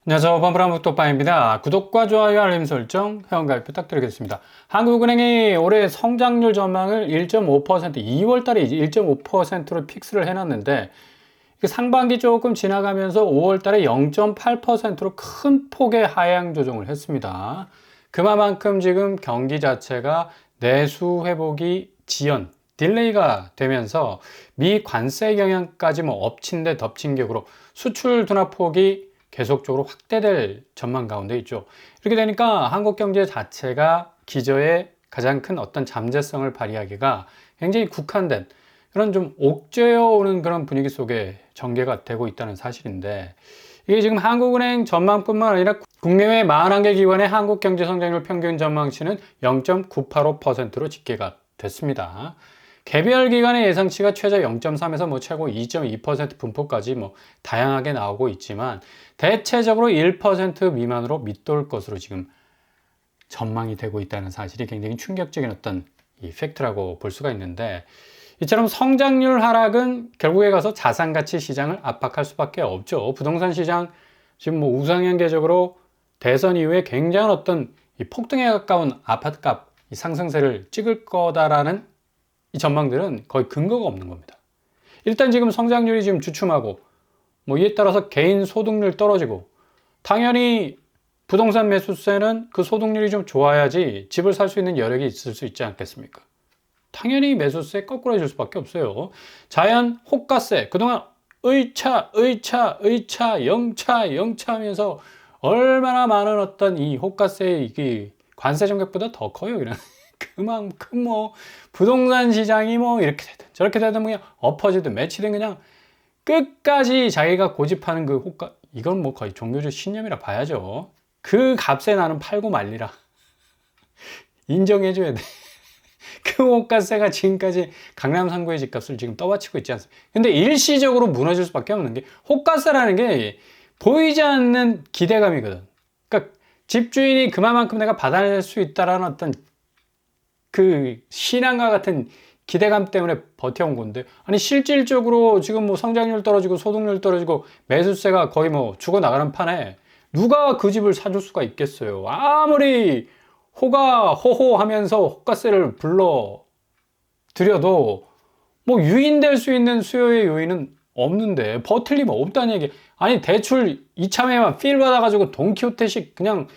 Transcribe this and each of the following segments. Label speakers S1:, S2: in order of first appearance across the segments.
S1: 안녕하세요. 범브라무토빠입니다. 구독과 좋아요, 알림 설정, 회원가입 부탁드리겠습니다. 한국은행이 올해 성장률 전망을 1.5%, 2월 달에 1.5%로 픽스를 해놨는데, 상반기 조금 지나가면서 5월 달에 0.8%로 큰 폭의 하향 조정을 했습니다. 그만큼 지금 경기 자체가 내수 회복이 지연, 딜레이가 되면서 미 관세 영향까지 엎친 데 덮친 격으로 수출 둔화폭이 계속적으로 확대될 전망 가운데 있죠. 이렇게 되니까 한국 경제 자체가 기저에 가장 큰 어떤 잠재성을 발휘하기가 굉장히 국한된 그런 좀 옥죄어 오는 그런 분위기 속에 전개가 되고 있다는 사실인데, 이게 지금 한국은행 전망뿐만 아니라 국내외 41개 기관의 한국 경제 성장률 평균 전망치는 0.985%로 집계가 됐습니다. 개별 기관의 예상치가 최저 0.3에서 최고 2.2% 분포까지 다양하게 나오고 있지만, 대체적으로 1% 미만으로 밑돌 것으로 지금 전망이 되고 있다는 사실이 굉장히 충격적인 어떤 이 팩트라고 볼 수가 있는데, 이처럼 성장률 하락은 결국에 가서 자산가치 시장을 압박할 수밖에 없죠. 부동산 시장 지금 우상향계적으로 대선 이후에 굉장한 어떤 이 폭등에 가까운 아파트값 상승세를 찍을 거다라는 이 전망들은 거의 근거가 없는 겁니다. 일단 지금 성장률이 지금 주춤하고 이에 따라서 개인 소득률 떨어지고, 당연히 부동산 매수세는 그 소득률이 좀 좋아야지 집을 살 수 있는 여력이 있을 수 있지 않겠습니까? 당연히 매수세 거꾸로 해줄 수밖에 없어요. 자연 호가세, 그동안 의차 영차 하면서 얼마나 많은 어떤 이 호가세의 이 관세 정책보다 더 커요. 이런 그만큼 부동산 시장이 이렇게 되든 저렇게 되든 그냥 엎어지든 매치든 그냥 끝까지 자기가 고집하는 그 호가, 이건 거의 종교적 신념이라 봐야죠. 그 값에 나는 팔고 말리라. 인정해줘야 돼. 그 호가세가 지금까지 강남 상구의 집값을 지금 떠받치고 있지 않습니까? 근데 일시적으로 무너질 수밖에 없는 게, 호가세라는 게 보이지 않는 기대감이거든. 그러니까 집주인이 그만큼 내가 받아낼 수 있다라는 어떤 그 신앙과 같은 기대감 때문에 버텨온 건데, 아니 실질적으로 지금 성장률 떨어지고 소득률 떨어지고 매수세가 거의 죽어나가는 판에 누가 그 집을 사줄 수가 있겠어요. 아무리 호호 하면서 호가세를 불러 드려도 유인될 수 있는 수요의 요인은 없는데, 버틸 리가 없다는 얘기. 아니 대출 이참에만 필 받아가지고 돈키호테식 그냥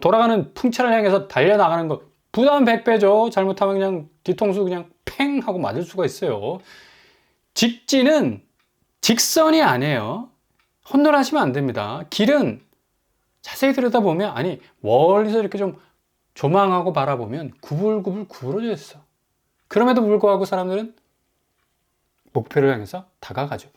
S1: 돌아가는 풍차를 향해서 달려나가는 거 부담 100배죠. 잘못하면 그냥 뒤통수 그냥 팽 하고 맞을 수가 있어요. 직진은 직선이 아니에요. 혼돈하시면 안 됩니다. 길은 자세히 들여다보면, 아니 멀리서 이렇게 좀 조망하고 바라보면 구불구불 구부러져 있어. 그럼에도 불구하고 사람들은 목표를 향해서 다가가죠.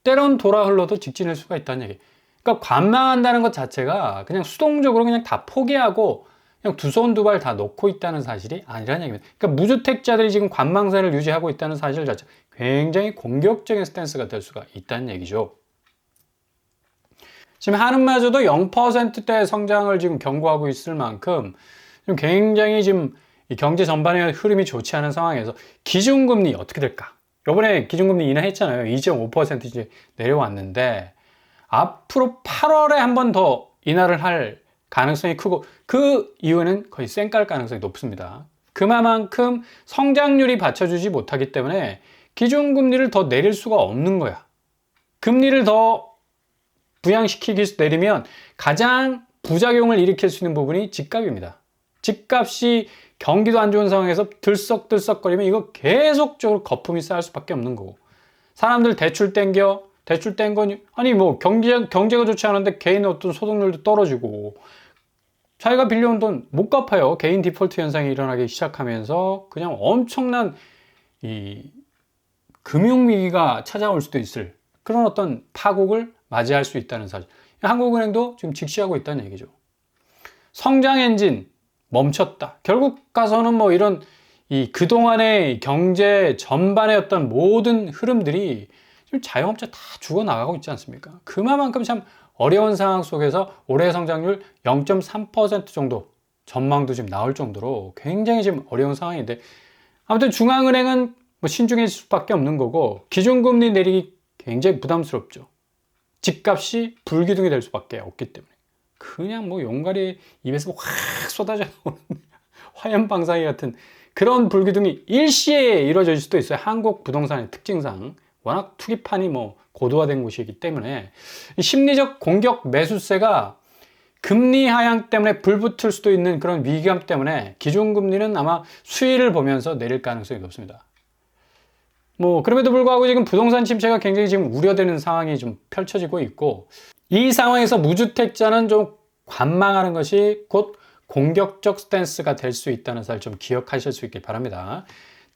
S1: 때론 돌아 흘러도 직진할 수가 있다는 얘기. 그러니까 관망한다는 것 자체가 그냥 수동적으로 그냥 다 포기하고 그냥 두 손 두 발 다 놓고 있다는 사실이 아니라는 얘기입니다. 그러니까 무주택자들이 지금 관망세를 유지하고 있다는 사실 자체 굉장히 공격적인 스탠스가 될 수가 있다는 얘기죠. 지금 한은마저도 0%대 성장을 지금 경고하고 있을 만큼 굉장히 지금 이 경제 전반의 흐름이 좋지 않은 상황에서 기준금리 어떻게 될까? 이번에 기준금리 인하했잖아요. 2.5% 이제 내려왔는데, 앞으로 8월에 한 번 더 인하를 할 가능성이 크고, 그 이유는 거의 쌩깔 가능성이 높습니다. 그만큼 성장률이 받쳐주지 못하기 때문에 기준금리를 더 내릴 수가 없는 거야. 금리를 더 부양시키기 위해서 내리면 가장 부작용을 일으킬 수 있는 부분이 집값입니다. 집값이 경기도 안 좋은 상황에서 들썩들썩거리면 이거 계속적으로 거품이 쌓일 수밖에 없는 거고, 사람들 대출 땡 건, 아니 경제가 좋지 않은데 개인 어떤 소득률도 떨어지고 자기가 빌려온 돈 못 갚아요. 개인 디폴트 현상이 일어나기 시작하면서 그냥 엄청난 이 금융위기가 찾아올 수도 있을 그런 어떤 파국을 맞이할 수 있다는 사실. 한국은행도 지금 직시하고 있다는 얘기죠. 성장 엔진 멈췄다. 결국 가서는 이런 이 그동안의 경제 전반의 어떤 모든 흐름들이 지금 자영업자 다 죽어나가고 있지 않습니까? 그만큼 참 어려운 상황 속에서 올해 성장률 0.3% 정도 전망도 지금 나올 정도로 굉장히 지금 어려운 상황인데, 아무튼 중앙은행은 신중해질 수밖에 없는 거고, 기준금리 내리기 굉장히 부담스럽죠. 집값이 불기둥이 될 수밖에 없기 때문에 그냥 뭐 용가리 입에서 확 쏟아져 나오는 화염방사기 같은 그런 불기둥이 일시에 이루어질 수도 있어요. 한국 부동산의 특징상 워낙 투기판이 뭐 고도화된 곳이기 때문에 심리적 공격 매수세가 금리 하향 때문에 불붙을 수도 있는 그런 위기감 때문에 기준금리는 아마 수위를 보면서 내릴 가능성이 높습니다. 뭐 그럼에도 불구하고 지금 부동산 침체가 굉장히 지금 우려되는 상황이 좀 펼쳐지고 있고, 이 상황에서 무주택자는 좀 관망하는 것이 곧 공격적 스탠스가 될 수 있다는 사실 좀 기억하실 수 있길 바랍니다.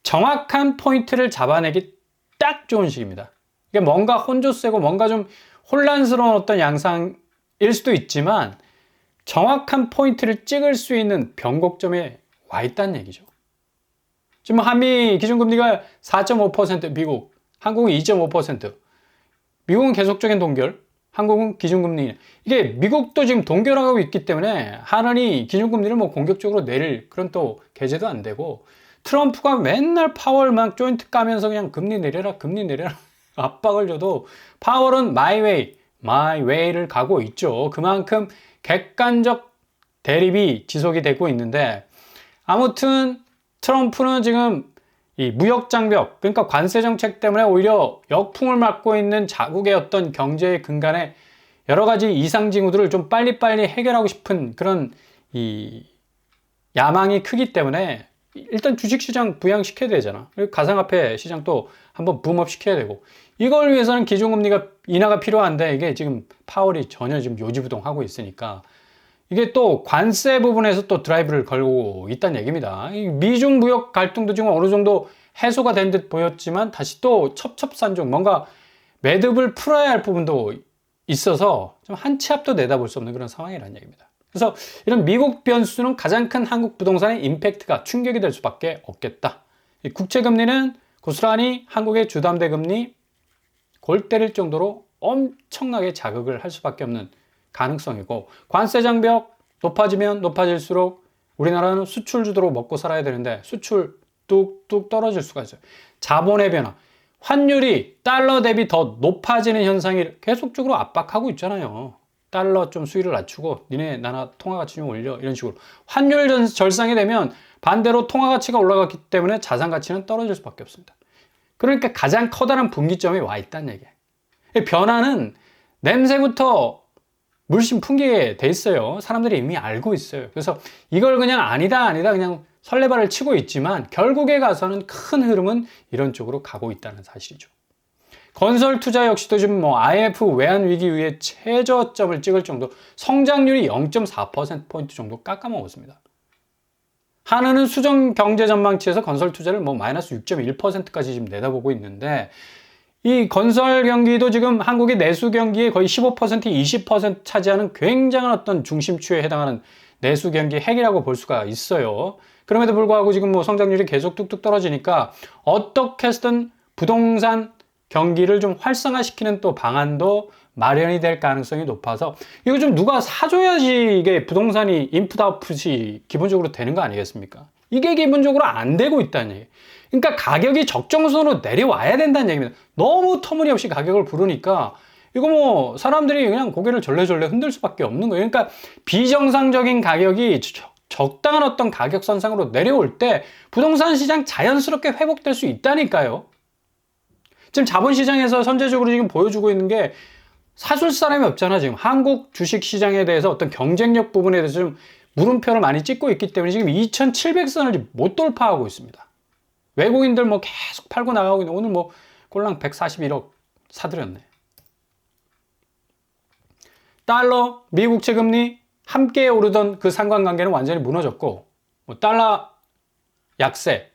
S1: 정확한 포인트를 잡아내기 딱 좋은 시기입니다. 이게 뭔가 혼조세고 뭔가 좀 혼란스러운 어떤 양상일 수도 있지만 정확한 포인트를 찍을 수 있는 변곡점에 와 있다는 얘기죠. 지금 한미 기준금리가 4.5%, 미국, 한국은 2.5%. 미국은 계속적인 동결, 한국은 기준금리. 이게 미국도 지금 동결하고 있기 때문에 하느니 기준금리를 뭐 공격적으로 내릴 그런 또 계제도 안 되고, 트럼프가 맨날 파월 막 조인트 까면서 그냥 금리 내려라, 금리 내려라 압박을 줘도 파월은 my way를 가고 있죠. 그만큼 객관적 대립이 지속이 되고 있는데, 아무튼 트럼프는 지금 이 무역 장벽, 그러니까 관세 정책 때문에 오히려 역풍을 맞고 있는 자국의 어떤 경제의 근간에 여러 가지 이상 징후들을 좀 빨리빨리 해결하고 싶은 그런 이 야망이 크기 때문에 일단 주식시장 부양시켜야 되잖아. 그리고 가상화폐 시장도 한번 붐업 시켜야 되고, 이걸 위해서는 기준금리가 인하가 필요한데 이게 지금 파월이 전혀 지금 요지부동하고 있으니까 이게 또 관세 부분에서 또 드라이브를 걸고 있다는 얘기입니다. 미중 무역 갈등도 지금 어느 정도 해소가 된 듯 보였지만 다시 또 첩첩산중 뭔가 매듭을 풀어야 할 부분도 있어서 좀 한 치 앞도 내다볼 수 없는 그런 상황이라는 얘기입니다. 그래서 이런 미국 변수는 가장 큰 한국 부동산의 임팩트가 충격이 될 수밖에 없겠다. 국채금리는 고스란히 한국의 주담대 금리 골 때릴 정도로 엄청나게 자극을 할 수밖에 없는 가능성이고, 관세 장벽 높아지면 높아질수록 우리나라는 수출 주도로 먹고 살아야 되는데 수출 뚝뚝 떨어질 수가 있어요. 자본의 변화, 환율이 달러 대비 더 높아지는 현상이 계속적으로 압박하고 있잖아요. 달러 좀 수위를 낮추고 니네 나라 통화가치 좀 올려, 이런 식으로 환율 절상이 되면 반대로 통화가치가 올라갔기 때문에 자산가치는 떨어질 수밖에 없습니다. 그러니까 가장 커다란 분기점이 와 있다는 얘기예요. 변화는 냄새부터 물씬 풍기게 돼 있어요. 사람들이 이미 알고 있어요. 그래서 이걸 그냥 아니다 그냥 설레발을 치고 있지만 결국에 가서는 큰 흐름은 이런 쪽으로 가고 있다는 사실이죠. 건설 투자 역시도 지금 뭐 IMF 외환 위기 이후에 최저점을 찍을 정도, 성장률이 0.4%포인트 정도 깎아먹었습니다. 한은은 수정 경제 전망치에서 건설 투자를 뭐 마이너스 6.1%까지 지금 내다보고 있는데, 이 건설 경기도 지금 한국의 내수 경기의 거의 15%, 20% 차지하는 굉장한 어떤 중심추에 해당하는 내수 경기 핵이라고 볼 수가 있어요. 그럼에도 불구하고 지금 뭐 성장률이 계속 뚝뚝 떨어지니까 어떻게 해서든 부동산 경기를 좀 활성화시키는 또 방안도 마련이 될 가능성이 높아서 이거 좀 누가 사줘야지 이게 부동산이 인풋 아웃풋이 기본적으로 되는 거 아니겠습니까? 이게 기본적으로 안 되고 있다는 얘기예요. 그러니까 가격이 적정선으로 내려와야 된다는 얘기입니다. 너무 터무니없이 가격을 부르니까 이거 뭐 사람들이 그냥 고개를 절레절레 흔들 수밖에 없는 거예요. 그러니까 비정상적인 가격이 적당한 어떤 가격 선상으로 내려올 때 부동산 시장 자연스럽게 회복될 수 있다니까요. 지금 자본시장에서 선제적으로 지금 보여주고 있는 게 사줄 사람이 없잖아. 지금 한국 주식시장에 대해서 어떤 경쟁력 부분에 대해서 좀 물음표를 많이 찍고 있기 때문에 지금 2700선을 못 돌파하고 있습니다. 외국인들 뭐 계속 팔고 나가고 있는데 오늘 뭐 꼴랑 141억 사들였네. 달러, 미국채 금리 함께 오르던 그 상관관계는 완전히 무너졌고, 뭐 달러 약세,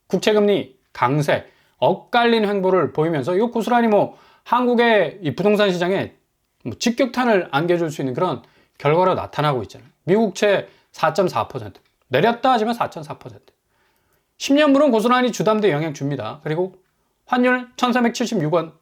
S1: 국채금리 강세, 엇갈린 횡보를 보이면서 이거 고스란히 뭐 한국의 이 부동산 시장에 뭐 직격탄을 안겨줄 수 있는 그런 결과로 나타나고 있잖아요. 미국채 4.4%, 내렸다 하지만 4.4%. 10년물은 고스란히 주담대 영향 줍니다. 그리고 환율 1376원,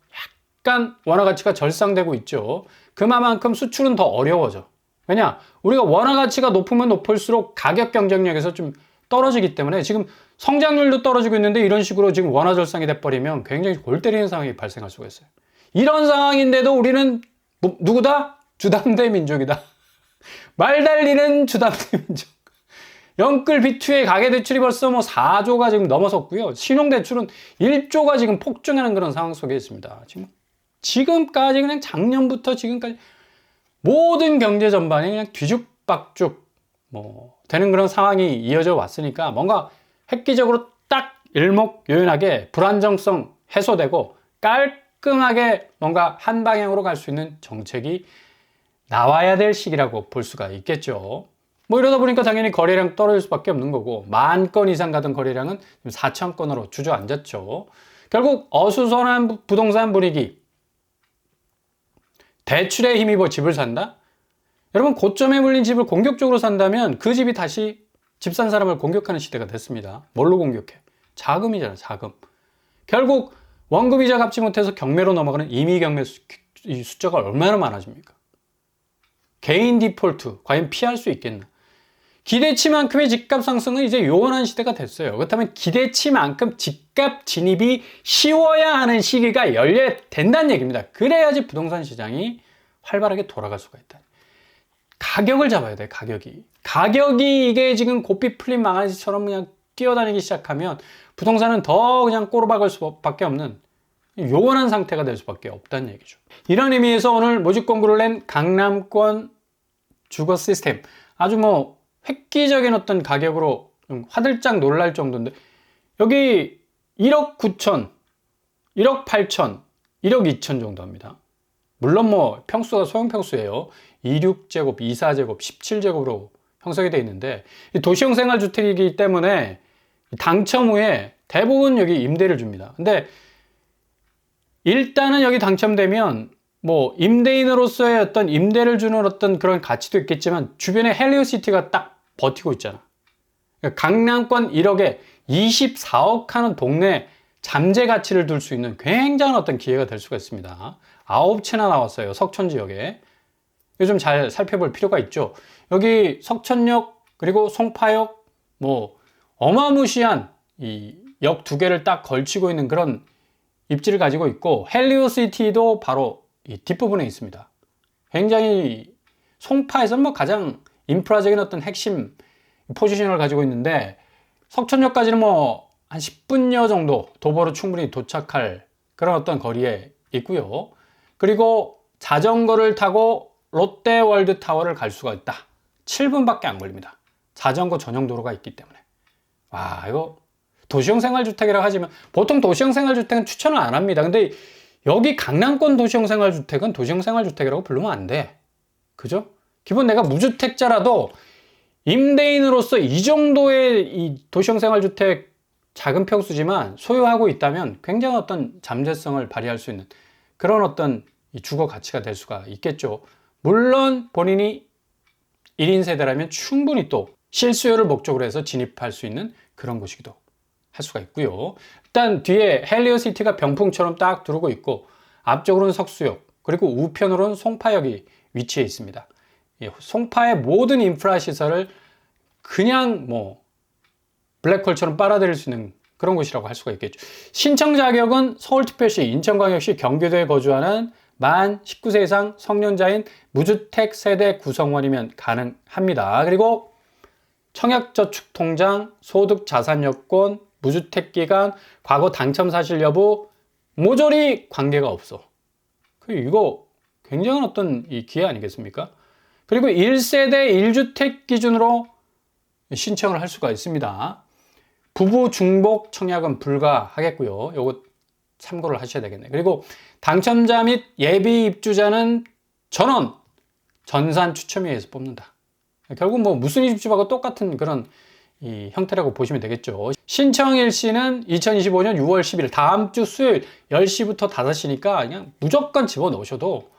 S1: 약간 원화 가치가 절상되고 있죠. 그만큼 수출은 더 어려워져. 왜냐? 우리가 원화 가치가 높으면 높을수록 가격 경쟁력에서 좀 떨어지기 때문에 지금 성장률도 떨어지고 있는데 이런 식으로 지금 원화 절상이 돼버리면 굉장히 골 때리는 상황이 발생할 수가 있어요. 이런 상황인데도 우리는 누구다? 주담대 민족이다. 말 달리는 주담대 민족. 영끌 비투의 가계대출이 벌써 뭐 4조가 지금 넘어섰고요. 신용대출은 1조가 지금 폭증하는 그런 상황 속에 있습니다. 지금까지 그냥 작년부터 지금까지 모든 경제 전반이 그냥 뒤죽박죽 뭐 되는 그런 상황이 이어져 왔으니까 뭔가 획기적으로 딱 일목요연하게 불안정성 해소되고 깔끔하게 뭔가 한 방향으로 갈 수 있는 정책이 나와야 될 시기라고 볼 수가 있겠죠. 뭐 이러다 보니까 당연히 거래량 떨어질 수밖에 없는 거고 10,000건 이상 가던 거래량은 4,000건으로 주저앉았죠. 결국 어수선한 부동산 분위기, 대출에 힘입어 집을 산다? 여러분 고점에 물린 집을 공격적으로 산다면 그 집이 다시 집 산 사람을 공격하는 시대가 됐습니다. 뭘로 공격해? 자금이잖아, 자금. 결국 원금이자 갚지 못해서 경매로 넘어가는 임의 경매 숫자가 얼마나 많아집니까? 개인 디폴트 과연 피할 수 있겠나? 기대치만큼의 집값 상승은 이제 요원한 시대가 됐어요. 그렇다면 기대치만큼 집값 진입이 쉬워야 하는 시기가 열려야 된다는 얘기입니다. 그래야지 부동산 시장이 활발하게 돌아갈 수가 있다. 가격을 잡아야 돼, 가격이 이게 지금 고삐 풀린 망아지처럼 그냥 뛰어다니기 시작하면 부동산은 더 그냥 꼬르박을 수밖에 없는 요원한 상태가 될 수밖에 없다는 얘기죠. 이런 의미에서 오늘 모집 공고를 낸 강남권 주거 시스템, 아주 뭐 획기적인 어떤 가격으로 좀 화들짝 놀랄 정도인데, 여기 1억 9천, 1억 8천, 1억 2천 정도 합니다. 물론 뭐 평수가 소형평수예요. 26제곱, 24제곱, 17제곱으로 형성이 되어 있는데 도시형 생활주택이기 때문에 당첨 후에 대부분 여기 임대를 줍니다. 근데 일단은 여기 당첨되면 뭐 임대인으로서의 어떤 임대를 주는 어떤 그런 가치도 있겠지만 주변에 헬리오시티가 딱 버티고 있잖아. 강남권 1억에 24억 하는 동네 잠재 가치를 둘 수 있는 굉장한 어떤 기회가 될 수가 있습니다. 9채나 나왔어요. 석천 지역에. 이거 좀 잘 살펴볼 필요가 있죠. 여기 석천역 그리고 송파역 뭐 어마무시한 이 역 두 개를 딱 걸치고 있는 그런 입지를 가지고 있고, 헬리오시티도 바로 이 뒷부분에 있습니다. 굉장히 송파에서는 뭐 가장 인프라적인 어떤 핵심 포지션을 가지고 있는데, 석천역까지는 뭐 한 10분여 정도 도보로 충분히 도착할 그런 어떤 거리에 있고요. 그리고 자전거를 타고 롯데월드타워를 갈 수가 있다. 7분밖에 안 걸립니다. 자전거 전용 도로가 있기 때문에. 와, 이거 도시형 생활주택이라고 하지만 보통 도시형 생활주택은 추천을 안 합니다. 근데 여기 강남권 도시형 생활주택은 도시형 생활주택이라고 부르면 안 돼. 그죠? 기본 내가 무주택자라도 임대인으로서 이 정도의 이 도시형 생활주택 작은 평수지만 소유하고 있다면 굉장히 어떤 잠재성을 발휘할 수 있는 그런 어떤 이 주거 가치가 될 수가 있겠죠. 물론 본인이 1인 세대라면 충분히 또 실수요를 목적으로 해서 진입할 수 있는 그런 곳이기도 할 수가 있고요. 일단 뒤에 헬리오시티가 병풍처럼 딱 들어오고 있고, 앞쪽으로는 석수역, 그리고 우편으로는 송파역이 위치해 있습니다. 송파의 모든 인프라 시설을 그냥 뭐 블랙홀처럼 빨아들일 수 있는 그런 곳이라고 할 수가 있겠죠. 신청 자격은 서울특별시, 인천광역시, 경기도에 거주하는 만 19세 이상 성년자인 무주택 세대 구성원이면 가능합니다. 그리고 청약저축통장, 소득자산여건, 무주택기간, 과거 당첨 사실 여부 모조리 관계가 없어. 이거 굉장한 어떤 이 기회 아니겠습니까? 그리고 1세대 1주택 기준으로 신청을 할 수가 있습니다. 부부 중복 청약은 불가하겠고요. 요거 참고를 하셔야 되겠네요. 그리고 당첨자 및 예비 입주자는 전원 전산 추첨위에서 뽑는다. 결국 뭐 무순위 집주하고 똑같은 그런 이 형태라고 보시면 되겠죠. 신청 일시는 2025년 6월 10일 다음 주 수요일 10시부터 5시니까 그냥 무조건 집어넣으셔도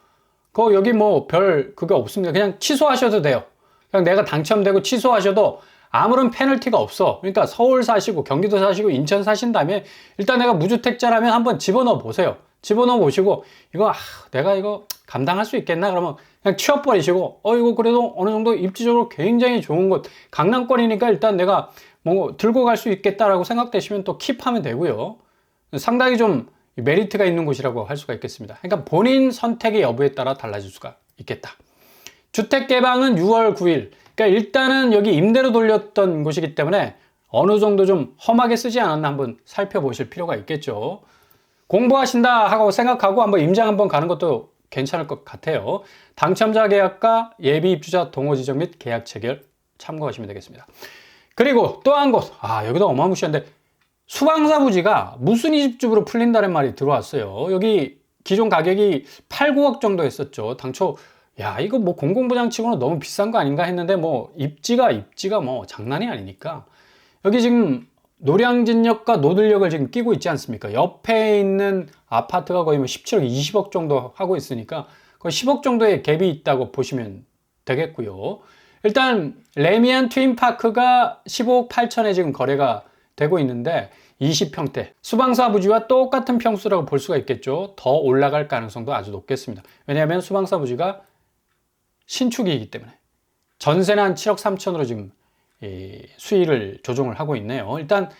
S1: 여기 뭐 별 그거 없습니다. 그냥 취소하셔도 돼요. 그냥 내가 당첨되고 취소하셔도 아무런 페널티가 없어. 그러니까 서울 사시고 경기도 사시고 인천 사신다면 일단 내가 무주택자라면 한번 집어넣어 보세요. 집어넣어 보시고 내가 이거 감당할 수 있겠나? 그러면 그냥 취업버리시고 이거 그래도 어느 정도 입지적으로 굉장히 좋은 곳, 강남권이니까 일단 내가 뭐 들고 갈 수 있겠다라고 생각되시면 또 킵하면 되고요. 상당히 좀 메리트가 있는 곳이라고 할 수가 있겠습니다. 그러니까 본인 선택의 여부에 따라 달라질 수가 있겠다. 주택 개방은 6월 9일. 그러니까 일단은 여기 임대로 돌렸던 곳이기 때문에 어느 정도 좀 험하게 쓰지 않았나 한번 살펴보실 필요가 있겠죠. 공부하신다 하고 생각하고 한번 임장 한번 가는 것도 괜찮을 것 같아요. 당첨자 계약과 예비 입주자 동호 지정 및 계약 체결 참고하시면 되겠습니다. 그리고 또 한 곳, 여기도 어마무시한데 수방사 부지가 무순위 집주부로 풀린다는 말이 들어왔어요. 여기 기존 가격이 8, 9억 정도 했었죠. 당초 이거 뭐 공공부장치고는 너무 비싼 거 아닌가 했는데 뭐 입지가 뭐 장난이 아니니까 여기 지금 노량진역과 노들역을 지금 끼고 있지 않습니까? 옆에 있는 아파트가 거의 뭐 17억, 20억 정도 하고 있으니까 거의 10억 정도의 갭이 있다고 보시면 되겠고요. 일단 레미안 트윈파크가 15억 8천에 지금 거래가 되고 있는데 20평대 수방사 부지와 똑같은 평수라고 볼 수가 있겠죠. 더 올라갈 가능성도 아주 높겠습니다. 왜냐하면 수방사 부지가 신축이기 때문에 전세는 한 7억 3천으로 지금 수위를 조정을 하고 있네요. 일단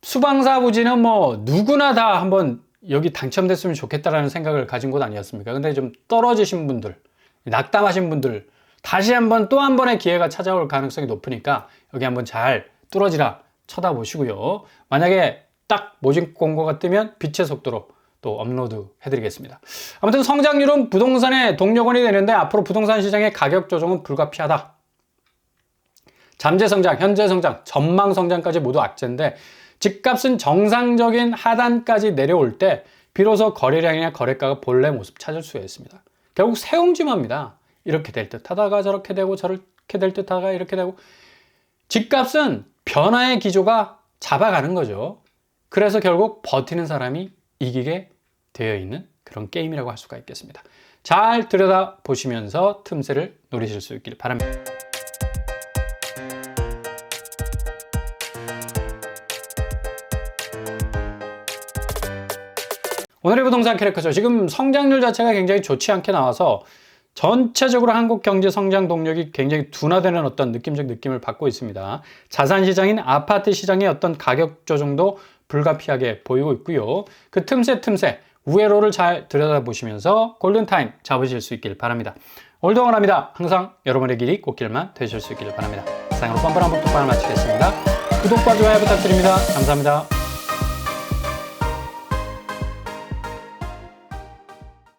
S1: 수방사 부지는 뭐 누구나 다 한번 여기 당첨됐으면 좋겠다라는 생각을 가진 곳 아니었습니까? 근데 좀 떨어지신 분들, 낙담하신 분들 다시 한번 또 한 번의 기회가 찾아올 가능성이 높으니까 여기 한번 잘 뚫어지라 쳐다보시고요. 만약에 딱 모집 공고가 뜨면 빛의 속도로 또 업로드 해드리겠습니다. 아무튼 성장률은 부동산의 동력원이 되는데 앞으로 부동산 시장의 가격 조정은 불가피하다. 잠재 성장, 현재 성장, 전망 성장까지 모두 악재인데 집값은 정상적인 하단까지 내려올 때 비로소 거래량이나 거래가가 본래 모습 찾을 수가 있습니다. 결국 세옹지마입니다. 이렇게 될 듯 하다가 저렇게 되고 저렇게 될 듯 하다가 이렇게 되고 집값은 변화의 기조가 잡아가는 거죠. 그래서 결국 버티는 사람이 이기게 되어 있는 그런 게임이라고 할 수가 있겠습니다. 잘 들여다보시면서 틈새를 노리실 수 있길 바랍니다. 오늘의 부동산 캐릭터죠. 지금 성장률 자체가 굉장히 좋지 않게 나와서 전체적으로 한국 경제 성장 동력이 굉장히 둔화되는 어떤 느낌적 느낌을 받고 있습니다. 자산 시장인 아파트 시장의 어떤 가격 조정도 불가피하게 보이고 있고요. 그 틈새 우회로를 잘 들여다보시면서 골든타임 잡으실 수 있길 바랍니다. 오늘도 응원합니다. 항상 여러분의 길이 꽃길만 되실 수 있길 바랍니다. 이상으로 뻔뻔한 복독방을 마치겠습니다. 구독과 좋아요 부탁드립니다. 감사합니다.